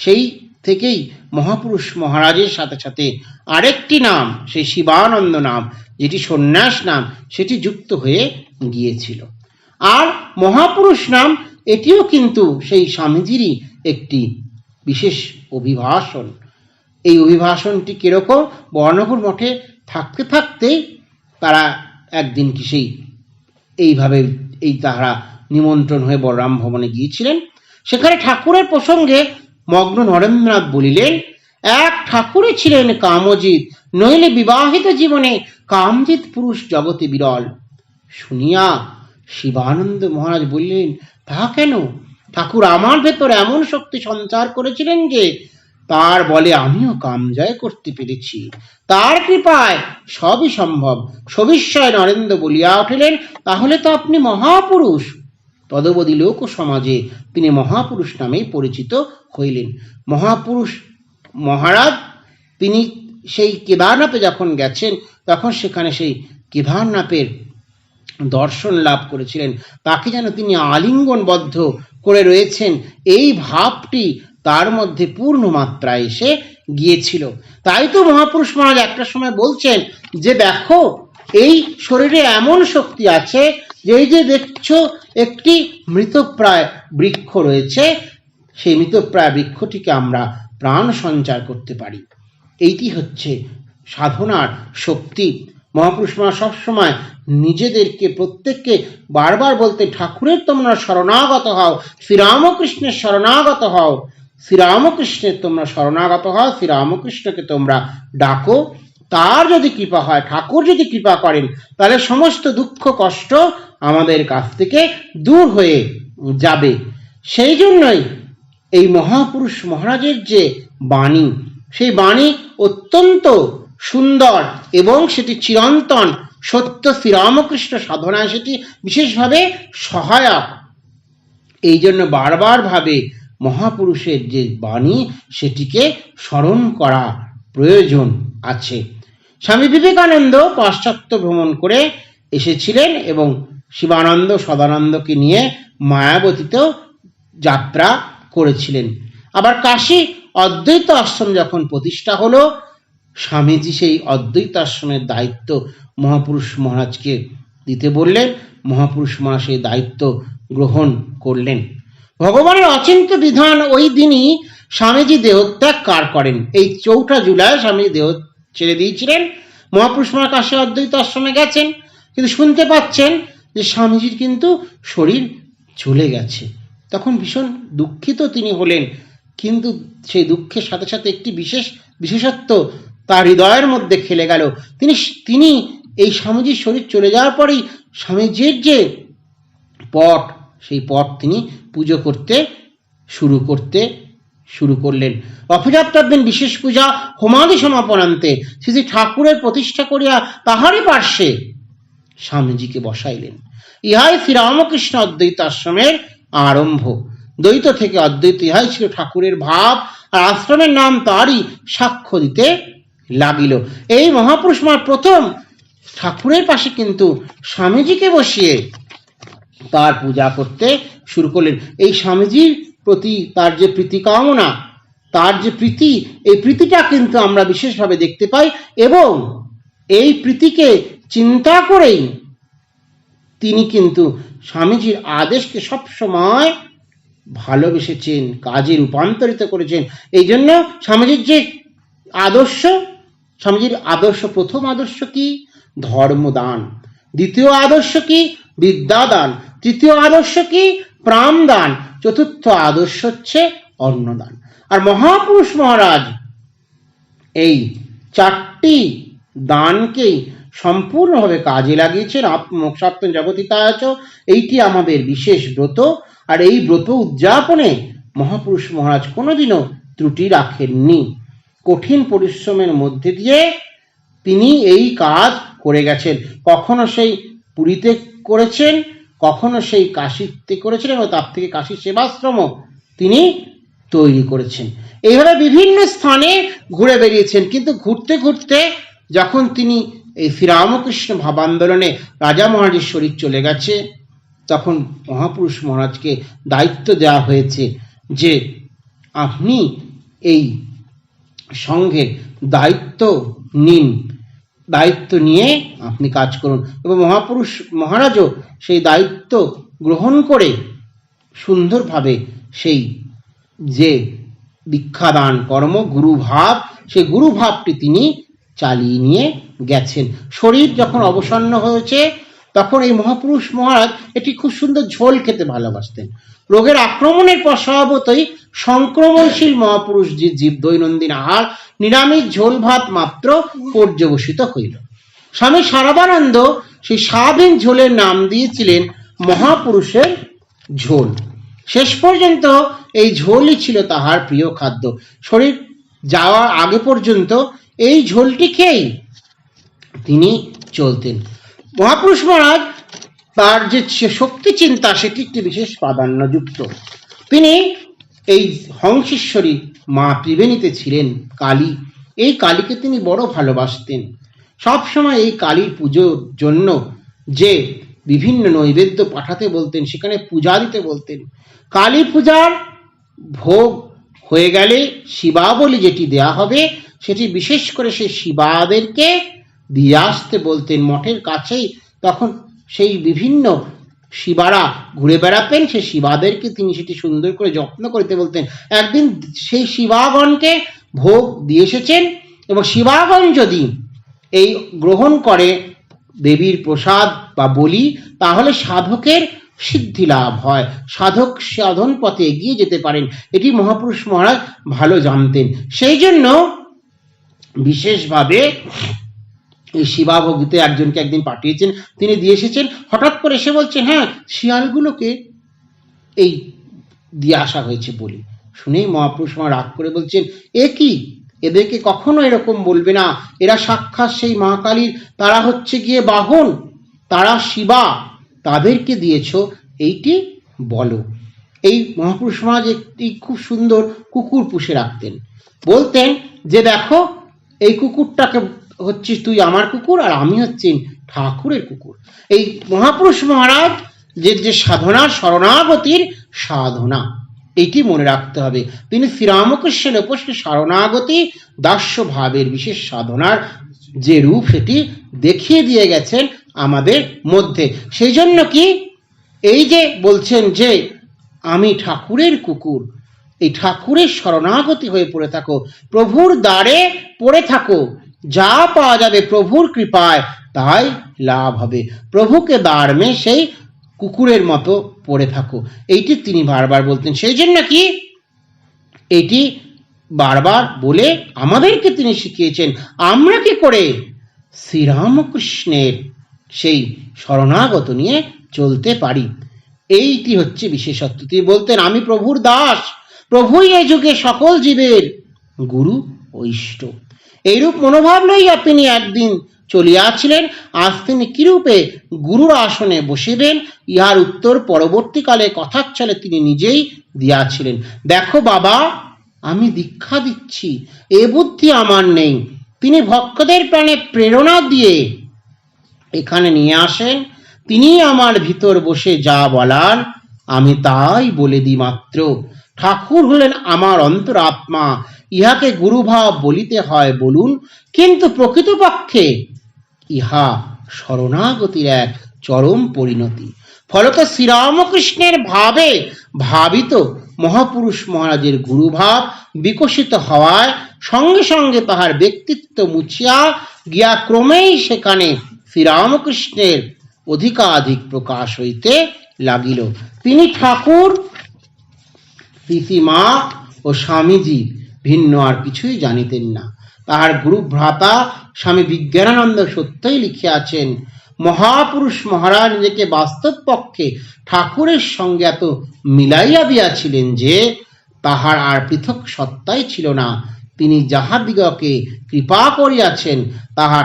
সেই থেকেই মহাপুরুষ মহারাজের সাথে সাথে আরেকটি নাম, সেই শিবানন্দ নাম, যেটি সন্ন্যাস নাম, সেটি যুক্ত হয়ে গিয়েছিল। আর মহাপুরুষ নাম এটিও কিন্তু সেই স্বামীজিরই একটি বিশেষ অভিভাষণ। এই অভিভাষণটি কিরকম, বরানগর মঠে থাকতে থাকতেই তারা একদিন কি সেই এইভাবে তাহারা নিমন্ত্রণ হয়ে বলরাম ভবনে গিয়েছিলেন। সেখানে ঠাকুরের প্রসঙ্গে মগ্ন নরেন্দ্রনাথ বলিলেন, এক ঠাকুরে ছিলেন কামজিৎ, নইলে বিবাহিত জীবনে কামজিৎ পুরুষ জগতে বিরল। শুনিয়া শিবানন্দ মহারাজ বললেন, তা কেন? ঠাকুর আমার ভেতর এমন শক্তি সঞ্চার করেছিলেন যে তার বলে আমিও কাম জয় করতে পেরেছি। তার কৃপায় সবই সম্ভব। সবিস্ময়ে নরেন্দ্র বলিয়া উঠিলেন, তাহলে তো আপনি মহাপুরুষ। তদবধি লোক সমাজে তিনি মহাপুরুষ নামেই পরিচিত হইলেন। মহাপুরুষ মহারাজ তিনি সেই কেদারনাথে যখন গেছেন তখন সেখানে সেই কেদারনাথের দর্শন লাভ করেছিলেন। তাকে যেন তিনি আলিঙ্গনবদ্ধ করে রয়েছেন, এই ভাবটি তার মধ্যে পূর্ণ মাত্রায় এসে গিয়েছিল। তাই তো মহাপুরুষ মহারাজ একটা সময় বলছেন যে দেখো, এই শরীরে এমন শক্তি আছে যে এই যে দেখছো একটি মৃতপ্রায় বৃক্ষ রয়েছে, সেই মৃতপ্রায় বৃক্ষটিকে আমরা প্রাণ সঞ্চার করতে পারি। এইটি হচ্ছে সাধনার শক্তি। মহাপুরুষ মহারাজ সবসময় নিজেদেরকে প্রত্যেককে বারবার বলতে, ঠাকুরের তোমরা শরণাগত হও, শ্রীরামকৃষ্ণের শরণাগত হও, শ্রীরামকৃষ্ণের তোমরা শরণাগত হও, শ্রীরামকৃষ্ণকে তোমরা ডাকো। তার যদি কৃপা হয়, ঠাকুর যদি কৃপা করেন, তাহলে সমস্ত দুঃখ কষ্ট আমাদের কাছ থেকে দূর হয়ে যাবে। সেই জন্যই এই মহাপুরুষ মহারাজের যে বাণী, সেই বাণী অত্যন্ত সুন্দর এবং সেটি চিরন্তন সত্য শ্রীরামকৃষ্ণ সাধনায় সেটি বিশেষভাবে সহায়ক। এই জন্য বারবার ভাবে মহাপুরুষের যে বাণী সেটিকে স্মরণ করা প্রয়োজন আছে। স্বামী বিবেকানন্দ পাশ্চাত্য ভ্রমণ করে এসেছিলেন এবং শিবানন্দ সদানন্দকে নিয়ে মায়াবতীতেও যাত্রা করেছিলেন। আবার কাশী অদ্বৈত আশ্রম যখন প্রতিষ্ঠা হলো, স্বামীজি সেই অদ্বৈত আশ্রমের দায়িত্ব মহাপুরুষ মহারাজকে দিতে বললেন। মহাপুরুষ মহারাজ সেই দায়িত্ব গ্রহণ করলেন। ভগবানের অচিন্ত বিধান ওই দিনই স্বামীজি দেহত্যাগ করেন। এই 4 জুলাই স্বামী দেহ ছেড়ে দিয়েছিলেন। মহাপুরুষ মহারাজ কাশী অদ্বৈত আশ্রমে গেছেন, কিন্তু শুনতে পাচ্ছেন যে স্বামীজির কিন্তু শরীর চলে গেছে। তখন ভীষণ দুঃখিত তিনি হলেন, কিন্তু সেই দুঃখের সাথে সাথে একটি বিশেষত্ব তার হৃদয়ের মধ্যে খেলে গেল। তিনি এই স্বামীজির শরীর চলে যাওয়ার পরেই স্বামীজির যে পট, সেই পট তিনি পুজো করতে শুরু করলেন। অপযাপ্তাব্যেন বিশেষ পূজা হোমাদি সমাপনান্তে শ্রী ঠাকুরের প্রতিষ্ঠা করিয়া তাহারই পার্শ্বে স্বামীজিকে বসাইলেন। ইহাই শ্রীরামকৃষ্ণ অদ্বৈত আশ্রমের আরম্ভ। দ্বৈত থেকে অদ্বৈত, ইহাই ছিল ঠাকুরের ভাব, আর আশ্রমের নাম তারই সাক্ষ্য দিতে লাগিল। এই মহাপুরুষ প্রথম ঠাকুরের পাশে কিন্তু স্বামীজিকে বসিয়ে তার পূজা করতে শুরু করলেন। এই স্বামীজির প্রতি তার যে প্রীতি কামনা, তার যে প্রীতি, এই প্রীতিটা কিন্তু আমরা বিশেষভাবে দেখতে পাই, এবং এই প্রীতিকে চিন্তা করেই তিনি কিন্তু স্বামীজির আদেশকে সবসময় ভালোবেসেছেন, কাজে রূপান্তরিত করেছেন। এই জন্য স্বামীজির যে স্বামীজির আদর্শ, প্রথম আদর্শ কি? ধর্মদান। দ্বিতীয় আদর্শ কি? বিদ্যাদান। তৃতীয় আদর্শ কি? প্রাণদান। চতুর্থ আদর্শ হচ্ছে অন্নদান। আর মহাপুরুষ মহারাজ এই 4টি দানকেই সম্পূর্ণভাবে কাজে লাগিয়েছেন। মোক্ষার্থং জগতিতায় চ, এইটি আমাদের বিশেষ ব্রত, আর এই ব্রত উদযাপনে মহাপুরুষ মহারাজ কোনোদিনও ত্রুটি রাখেননি। কঠিন পরিশ্রমের মধ্যে দিয়ে তিনি এই কাজ করে গেছেন। কখনো সেই পুরীতে করেছেন, কখনো সেই কাশীতে করেছেন, এবং তার থেকে কাশী সেবাশ্রমও তিনি তৈরি করেছেন। এইভাবে বিভিন্ন স্থানে ঘুরে বেরিয়েছেন। কিন্তু ঘুরতে ঘুরতে যখন তিনি এই শ্রীরামকৃষ্ণ ভাবান্দোলনে রাজা মহারাজের শরীর চলে গেছে, তখন মহাপুরুষ মহারাজকে দায়িত্ব দেওয়া হয়েছে যে আপনি এই সংঘের দায়িত্ব নিন, দায়িত্ব নিয়ে আপনি কাজ করুন। এবং মহাপুরুষ মহারাজও সেই দায়িত্ব গ্রহণ করে সুন্দরভাবে সেই যে দীক্ষাদান কর্ম, গুরুভাব, সেই গুরুভাবটি তিনি চালিয়ে নিয়ে গেছেন। শরীর যখন অবসন্ন হয়েছে, তখন এই মহাপুরুষ মহারাজ এটি খুব সুন্দর ঝোল খেতে ভালোবাসতেন। রোগের আক্রমণের পর স্বভাবতই সংক্রমণশীল মহাপুরুষ যে জীব দৈনন্দিন আহার নিরামিষ ঝোল ভাত মাত্র পর্যবসিত হইল। স্বামী শারদানন্দ সেই স্বাধীন ঝোলের নাম দিয়েছিলেন মহাপুরুষের ঝোল। শেষ পর্যন্ত এই ঝোলই ছিল তাহার প্রিয় খাদ্য। শরীর যাওয়ার আগে পর্যন্ত এই ঝোলটি খেয়েই তিনি চলতেন। মহাপুরুষ মহারাজ তার যে শক্তি চিন্তা, সেটি একটি বিশেষ প্রাধান্যযুক্ত। তিনি এই হংসেশ্বরী মা ত্রিবেণীতে ছিলেন কালী। এই কালীকে তিনি বড় ভালোবাসতেন। সবসময় এই কালীর পুজোর জন্য যে বিভিন্ন নৈবেদ্য পাঠাতে বলতেন, সেখানে পূজা দিতে বলতেন। কালী পূজার ভোগ হয়ে গেলে শিবাবলী যেটি দেয়া হবে, সেটি বিশেষ করে সেই শিবাদেরকে দিয়ে আসতে বলতেন। মঠের কাছেই তখন সেই বিভিন্ন শিবারা ঘুরে বেড়াতেন, সেই শিবাদেরকে তিনি সেটি সুন্দর করে যত্ন করতে বলতেন। একদিন সেই শিবাগণকে ভোগ দিয়ে এসেছেন, এবং শিবাগণ যদি এই গ্রহণ করে দেবীর প্রসাদ বা বলি, তাহলে সাধকের সিদ্ধি লাভ হয়, সাধক সাধন পথে এগিয়ে যেতে পারেন। এটি মহাপুরুষ মহারাজ ভালো জানতেন। সেই জন্য বিশেষভাবে এই শিবাভোগ দিতে একজনকে একদিন পাঠিয়েছেন, তিনি দিয়ে এসেছেন। হঠাৎ করে এসে বলছেন, হ্যাঁ, শিয়ালগুলোকে এই দিয়ে আসা হয়েছে বলি। শুনেই মহাপুরুষ মহারাজ রাগ করে বলছেন, এ কি, এদেরকে কখনো এরকম বলবে না, এরা সাক্ষাৎ সেই মা কালীর, তারা হচ্ছে গিয়ে বাহন, তারা শিবা, তাদেরকে দিয়েছ, এইটি বলো। এই মহাপুরুষ মহারাজ একটি খুব সুন্দর কুকুর পুষে রাখতেন। বলতেন যে দেখো এই কুকুরটাকে হচ্ছিস তুই আমার কুকুর, আর আমি হচ্ছি ঠাকুরের কুকুর। এই মহাপুরুষ মহারাজ যে সাধনা, শরণাগতির সাধনা, এটি মনে রাখতে হবে। তিনি শ্রীরামকৃষ্ণের উপর শরণাগতি দাস্য ভাবের বিশেষ সাধনার যে রূপ সেটি দেখিয়ে দিয়ে গেছেন আমাদের মধ্যে। সেই জন্য কি এই যে বলছেন যে আমি ঠাকুরের কুকুর, এই ঠাকুরের শরণাগতি হয়ে পড়ে থাকো, প্রভুর দ্বারে পড়ে থাকো, যা পাওয়া যাবে প্রভুর কৃপায় তাই লাভ হবে। প্রভুকে দ্বারমে সেই কুকুরের মতো পড়ে থাকো, এইটি তিনি বারবার বলতেন। সেই জন্য কি এটি বারবার বলে আমাদেরকে তিনি শিখিয়েছেন আমরা কি করে শ্রীরামকৃষ্ণের সেই শরণাগত নিয়ে চলতে পারি। এইটি হচ্ছে বিশেষত্ব। তিনি বলতেন আমি প্রভুর দাস, প্রভুই এই যুগে সকল জীবের গুরু ও ইষ্ট। এইরূপ মনোভাব লইয়া তিনি একদিন চলিয়াছিলেন। আজ তিনি কিরূপে গুরুর আসনে বসিবেন ইহার উত্তর পরবর্তীকালে কথার ছলে তিনি নিজেই দিয়াছিলেন। দেখো বাবা, আমি দীক্ষা দিচ্ছি এ বুদ্ধি আমার নেই। তিনি ভক্তদের প্রাণে প্রেরণা দিয়ে এখানে নিয়ে আসেন। তিনি আমার ভিতর বসে যা বলার আমি তাই বলে দিই মাত্র। ঠাকুর হলেন আমার অন্তরাত্মা, ইহাকে গুরুভাব বলিতে হয় বলুন, কিন্তু প্রকৃতপক্ষে ইহা শরণাগতির এক চরম পরিণতি। ফলত শ্রীরামকৃষ্ণের ভাবে ভাবিত মহাপুরুষ মহারাজের গুরুভাব বিকশিত হওয়ায় সঙ্গে সঙ্গে তাহার ব্যক্তিত্ব মুছিয়া গিয়া ক্রমেই সেখানে শ্রীরামকৃষ্ণের অধিকাধিক প্রকাশ হইতে লাগিল। তিনি ঠাকুর, পিসিমা ও স্বামীজি ভিন্ন আর কিছুই জানিতেন না। তাহার গুরু ভ্রাতা স্বামী বিজ্ঞানানন্দ সত্যই লিখিয়াছেন, মহাপুরুষ মহারাজ নিজেকে বাস্তব পক্ষে ঠাকুরের সঙ্গে এত মিলাইয়া দিয়াছিলেন যে তাহার আর পৃথক সত্তাই ছিল না। তিনি যাহাদিগকে কৃপা করিয়াছেন তাহা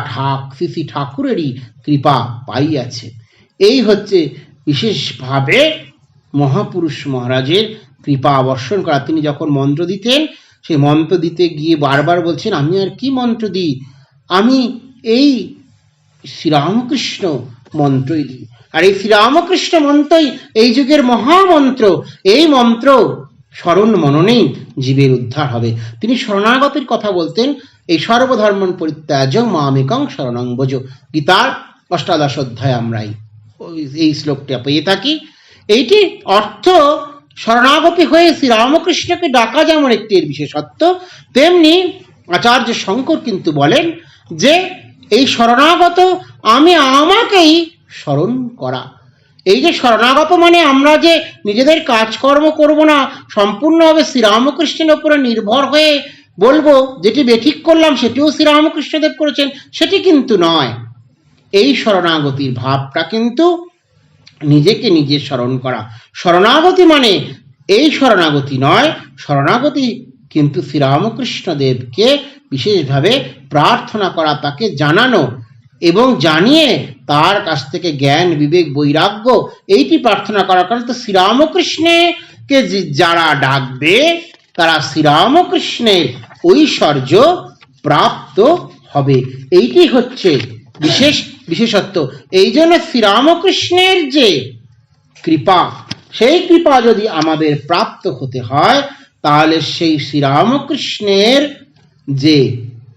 শ্রী ঠাকুরেরই কৃপা পাইয়াছে। এই হচ্ছে বিশেষভাবে মহাপুরুষ মহারাজের কৃপা বর্ষণ করা। তিনি যখন মন্ত্র দিতেন, সেই মন্ত্র দিতে গিয়ে বারবার বলছেন আমি আর কি মন্ত্র দিই, আমি এই শ্রীরামকৃষ্ণ মন্ত্রই দিই। আর এই শ্রীরামকৃষ্ণ মন্ত্রই এই যুগের মহামন্ত্র। এই মন্ত্র স্মরণ মননেই জীবের উদ্ধার হবে। তিনি শরণাগতির কথা বলতেন, এই সর্বধর্ম পরিত্যাজ্য মামেকং শরণং ভজ, গীতার ৮ অধ্যায় আমরা এই শ্লোকটা পেয়ে থাকি। এইটি অর্থ শরণাগতি হয়ে শ্রীরামকৃষ্ণকে ডাকা যেমন একটি বিশেষত্ব, তেমনি আচার্য শঙ্কর কিন্তু বলেন যে এই শরণাগত আমি আমাকেই স্মরণ করা। এই যে শরণাগত মানে আমরা যে নিজেদের কাজকর্ম করব না, সম্পূর্ণভাবে শ্রীরামকৃষ্ণের উপরে নির্ভর হয়ে বলবো যেটি বেঠিক করলাম সেটিও শ্রীরামকৃষ্ণদেব করেছেন, সেটি কিন্তু নয়। এই শরণাগতির ভাবটা কিন্তু নিজেকে নিজে স্মরণ করা। শরণাগতি মানে এই শরণাগতি নয়, শরণাগতি কিন্তু শ্রীরামকৃষ্ণদেবকে বিশেষভাবে প্রার্থনা করা, তাকে জানানো এবং জানিয়ে তার কাছ থেকে জ্ঞান বিবেক বৈরাগ্য এইটি প্রার্থনা করা। কারণ তো শ্রীরামকৃষ্ণকে যারা ডাকবে তারা শ্রীরামকৃষ্ণের ঐশ্বর্য প্রাপ্ত হবে। এইটি হচ্ছে বিশেষত্ব। এই জন্য শ্রীরামকৃষ্ণের যে কৃপা, সেই কৃপা যদি আমাদের প্রাপ্ত হতে হয় তাহলে সেই শ্রীরামকৃষ্ণের যে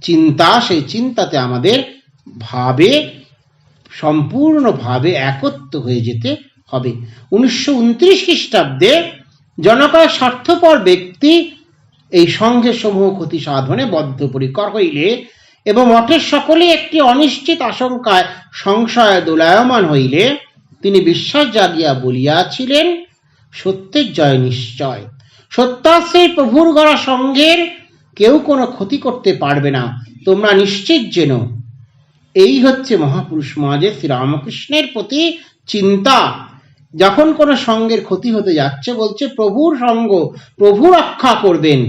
চিন্তা, সেই চিন্তাতে আমাদের ভাবে সম্পূর্ণভাবে একত্র হয়ে যেতে হবে। 1929 খ্রিস্টাব্দে জনকয় স্বার্থপর ব্যক্তি এই সংঘের সমূহ ক্ষতি সাধনে বদ্ধপরিকর হইলে এবং মঠের সকলে একটি অনিশ্চিত আশঙ্কায় সংশয় দোলায়মান হইলে তিনি বিশ্বাস জাগিয়া বলিয়াছিলেন, সত্যের জয় নিশ্চয়। সত্যাশ্রয়ী প্রভুর গড়া সংঘের কেউ কোনো ক্ষতি করতে পারবে না, তোমরা নিশ্চিত যেন। এই হচ্ছে মহাপুরুষ মহারাজের শ্রীরামকৃষ্ণের প্রতি চিন্তা। যখন কোনো সঙ্গের ক্ষতি হতে যাচ্ছে বলছে প্রভুর সঙ্গ, প্রভু রক্ষা করবেন।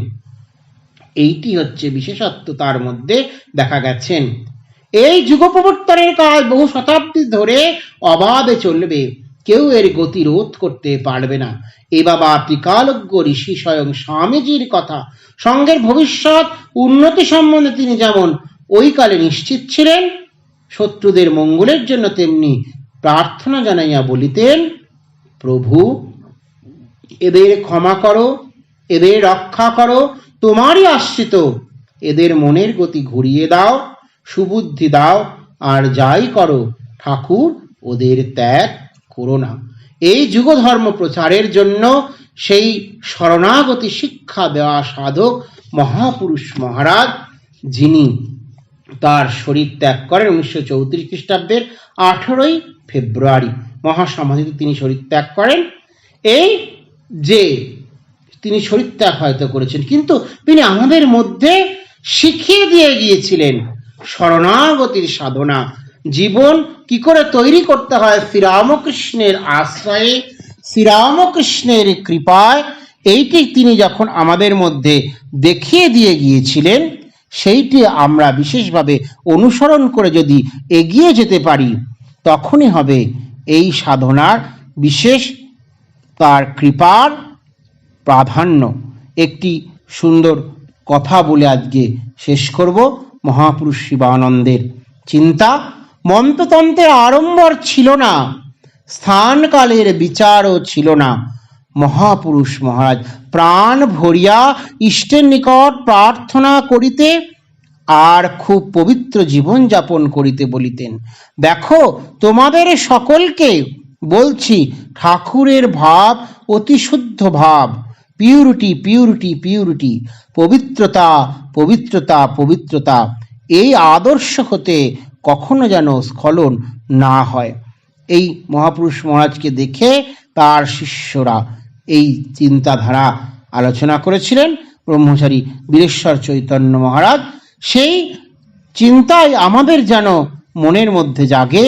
এইটি হচ্ছে বিশেষত্ব তার মধ্যে দেখা গেছেন। এই যুগ প্রবর্তনের কাজ বহু শতাব্দী ধরে অবাধে চলবে। কেউ এর গতি রোধ করতে পারবে না। এ বাবা ত্রিকালজ্ঞ ঋষি স্বয়ং স্বামীজির কথা, সঙ্গের ভবিষ্যৎ উন্নতি সম্বন্ধে তিনি যেমন ওই কালে নিশ্চিত ছিলেন, শত্রুদের মঙ্গলের জন্য তেমনি প্রার্থনা জানাইয়া বলিতেন, প্রভু এদের ক্ষমা করো, এদের রক্ষা করো, তোমারই আশ্রিত, এদের মনের গতি ঘুরিয়ে দাও, সুবুদ্ধি দাও, আর যাই করো ঠাকুর ওদের ত্যাগ করো না। এই যুগধর্ম প্রচারের জন্য সেই শরণাগতি শিক্ষা দেওয়া সাধক মহাপুরুষ মহারাজ, যিনি তার শরীর ত্যাগ করেন 1934 খ্রিস্টাব্দের 18ই ফেব্রুয়ারি, মহাসমাধিতে তিনি শরীর ত্যাগ করেন। এই যে তিনি শরীর ত্যাগ হয়তো করেছেন, কিন্তু তিনি আমাদের মধ্যে শিখিয়ে দিয়ে গিয়েছিলেন শরণাগতির সাধনা, জীবন কি করে তৈরি করতে হয় শ্রীরামকৃষ্ণের আশ্রয়ে, শ্রীরামকৃষ্ণের কৃপায়। এইটি তিনি যখন আমাদের মধ্যে দেখিয়ে দিয়ে গিয়েছিলেন, সেইটি আমরা বিশেষভাবে অনুসরণ করে যদি এগিয়ে যেতে পারি, তখনই হবে এই সাধনার বিশেষ তার কৃপার প্রাধান্য। একটি সুন্দর কথা বলে আজকে শেষ করব। মহাপুরুষ শিবানন্দের চিন্তা, মন্ত্রতন্ত্রের আড়ম্বর ছিল না, স্থানকালের বিচারও ছিল না। মহাপুরুষ মহারাজ প্রাণ ভরিয়া ইষ্টের নিকট প্রার্থনা করিতে আর খুব পবিত্র জীবন যাপন করিতে বলিতেন। দেখো তোমাদের সকলকে বলছি, ঠাকুরের ভাব অতি শুদ্ধ ভাব, পিউরিটি পিউরিটি পিউরিটি, পবিত্রতা পবিত্রতা পবিত্রতা। এই আদর্শ হতে কখনো যেন স্খলন না হয়। এই মহাপুরুষ মহারাজকে দেখে তার শিষ্যরা এই চিন্তাধারা আলোচনা করেছিলেন। ব্রহ্মচারী বীরেশ্বর চৈতন্য মহারাজ সেই চিন্তায় আমাদের যেন মনের মধ্যে জাগে,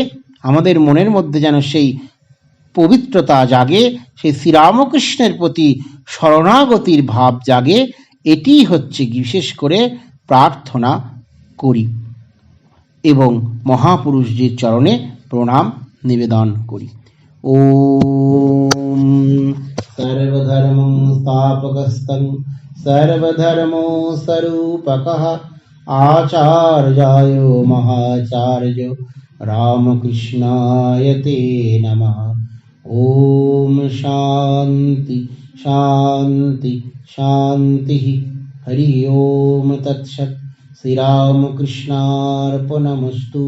আমাদের মনের মধ্যে যেন সেই পবিত্রতা জাগে, সেই শ্রীরামকৃষ্ণের প্রতি শরণাগতির ভাব জাগে। এটি হচ্ছে বিশেষ করে প্রার্থনা করি এবং মহাপুরুষজির চরণে প্রণাম নিবেদন করি। ওম সর্বধর্ম স্থাপকস্তং সর্বধর্মো স্বরূপকঃ আচার্যায় মহাচার্য রামকৃষ্ণায় তে নমঃ। ওম শান্তি শান্তি শান্তি। হরি ওম তৎসৎ। শ্রীরামকৃষ্ণার্পণমস্তু।